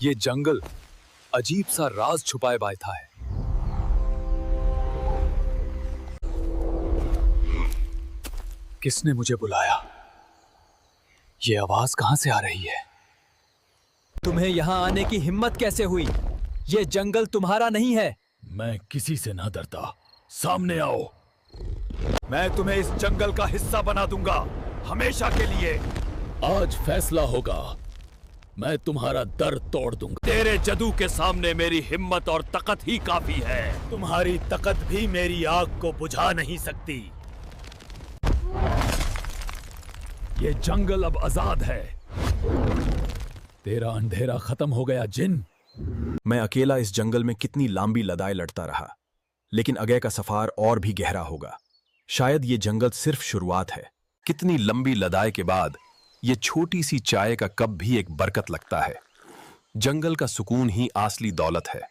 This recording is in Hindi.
ये जंगल अजीब सा राज छुपाए बैठा है। किसने मुझे बुलाया? ये आवाज कहां से आ रही है? तुम्हें यहाँ आने की हिम्मत कैसे हुई? ये जंगल तुम्हारा नहीं है। मैं किसी से ना डरता, सामने आओ। मैं तुम्हें इस जंगल का हिस्सा बना दूंगा, हमेशा के लिए। आज फैसला होगा, मैं तुम्हारा दर तोड़ दूंगा। तेरे जदू के सामने मेरी हिम्मत और ताकत ही काफी है। तुम्हारी ताकत भी मेरी आग को बुझा नहीं सकती। ये जंगल अब आजाद है। तेरा अंधेरा खत्म हो गया जिन। मैं अकेला इस जंगल में कितनी लंबी लड़ाई लड़ता रहा, लेकिन आगे का सफर और भी गहरा होगा। शायद ये जंगल सिर्फ शुरुआत है। कितनी लंबी लड़ाई के बाद ये छोटी सी चाय का कप भी एक बरकत लगता है। जंगल का सुकून ही असली दौलत है।